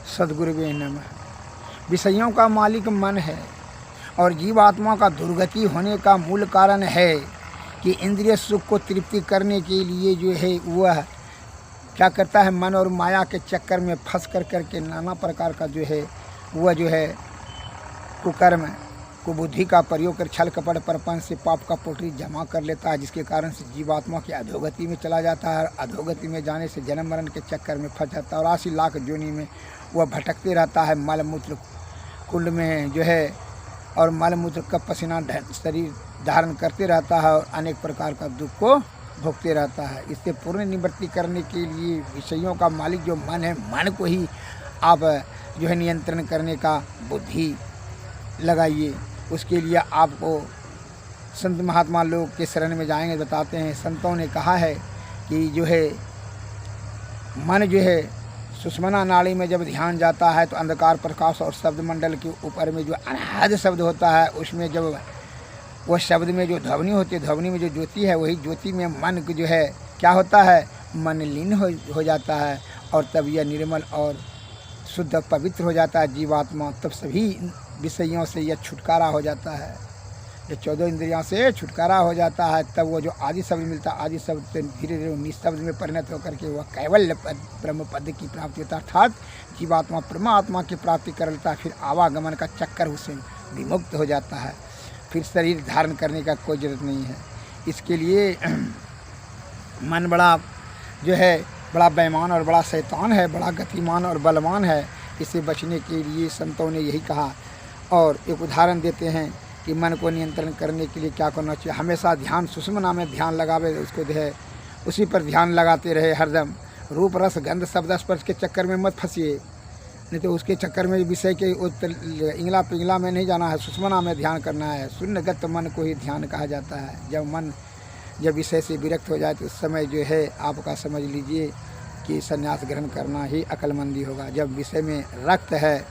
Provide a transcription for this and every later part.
सद्गुरुवे नमः। विषयों का मालिक मन है और जीवात्मा का दुर्गति होने का मूल कारण है कि इंद्रिय सुख को तृप्ति करने के लिए जो है वह क्या करता है, मन और माया के चक्कर में फंस करके नाना प्रकार का जो है वह जो है कुकर्म कुबुद्धि का प्रयोग कर छल कपट परपंच से पाप का पोटली जमा कर लेता है, जिसके कारण से जीवात्मा की अधोगति में चला जाता है। अधोगति में जाने से जन्म मरण के चक्कर में फंस जाता है और 80 लाख योनि में वह भटकते रहता है, मल मूत्र कुंड में जो है, और मल मूत्र का पसीना शरीर धारण करते रहता है और अनेक प्रकार का दुख को भोगते रहता है। इससे पूर्ण निवृत्ति करने के लिए विषयों का मालिक जो मन है, मन को ही आप जो है नियंत्रण करने का बुद्धि लगाइए। उसके लिए आपको संत महात्मा लोग के शरण में जाएंगे, बताते हैं संतों ने कहा है कि जो है मन जो है सुषुम्ना नाड़ी में जब ध्यान जाता है तो अंधकार प्रकाश और शब्द मंडल के ऊपर में जो अनाहद शब्द होता है, उसमें जब वह शब्द में जो ध्वनि होती है, ध्वनि में जो ज्योति है, वही ज्योति में मन जो है क्या होता है, मन लीन हो जाता है और तब यह निर्मल और शुद्ध पवित्र हो जाता है जीवात्मा। तब सभी विषयों से यह छुटकारा हो जाता है, जब 14 इंद्रियों से छुटकारा हो जाता है तब वो जो आदि शब्द मिलता है, आदि शब्द से धीरे धीरे निःशब्द में परिणत होकर के वह कैवल्य ब्रह्म पद की प्राप्ति होता है, अर्थात जीवात्मा परमात्मा की प्राप्ति कर लेता है। फिर आवागमन का चक्कर उससे विमुक्त हो जाता है, फिर शरीर धारण करने का कोई ज़रूरत नहीं है। इसके लिए मन बड़ा जो है बड़ा बेईमान और बड़ा शैतान है, बड़ा गतिमान और बलवान है। इससे बचने के लिए संतों ने यही कहा और एक उदाहरण देते हैं कि मन को नियंत्रण करने के लिए क्या करना चाहिए। हमेशा ध्यान सुषुम्ना में ध्यान लगावे, उसको जो है उसी पर ध्यान लगाते रहे हरदम। रूप रस गंध शब्द स्पर्श के चक्कर में मत फंसिए, नहीं तो उसके चक्कर में विषय के इंगला पिंगला में नहीं जाना है, सुषुम्ना में ध्यान करना है। शून्यगत मन को ही ध्यान कहा जाता है। जब मन जब विषय से विरक्त हो जाए तो उस समय जो है आपका समझ लीजिए कि संन्यास ग्रहण करना ही अक्लमंदी होगा। जब विषय में रक्त है,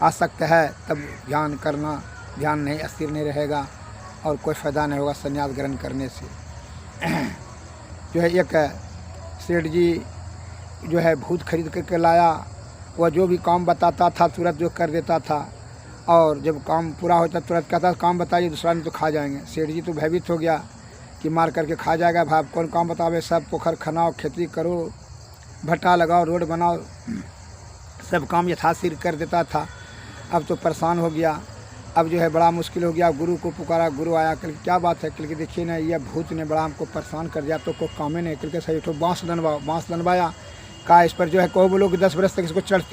आसक्त है, तब ध्यान करना, ध्यान नहीं अस्थिर नहीं रहेगा और कोई फ़ायदा नहीं होगा संन्यास ग्रहण करने से। जो है एक सेठ जी जो है भूत खरीद करके लाया, वह जो भी काम बताता था तुरंत जो कर देता था और जब काम पूरा होता तुरंत कहता काम बताइए, दूसरा नहीं तो खा जाएंगे। सेठ जी तो भयभीत हो गया कि मार करके खा जाएगा, भाई कौन काम बतावे, सब पोखर खनाओ, खेती करो, भट्टा लगाओ, रोड बनाओ, सब काम यथाशीघ्र कर देता था। अब तो परेशान हो गया, अब जो है बड़ा मुश्किल हो गया। गुरु को पुकारा, गुरु आया, कल क्या बात है, कल के देखिए ना यह भूत ने बड़ा हमको परेशान कर दिया, तो कोई काम ही नहीं। कल के सही तो बाँस बनवाया, कहा इस पर जो है कहो बोलो कि 10 बरस तक इसको चढ़ते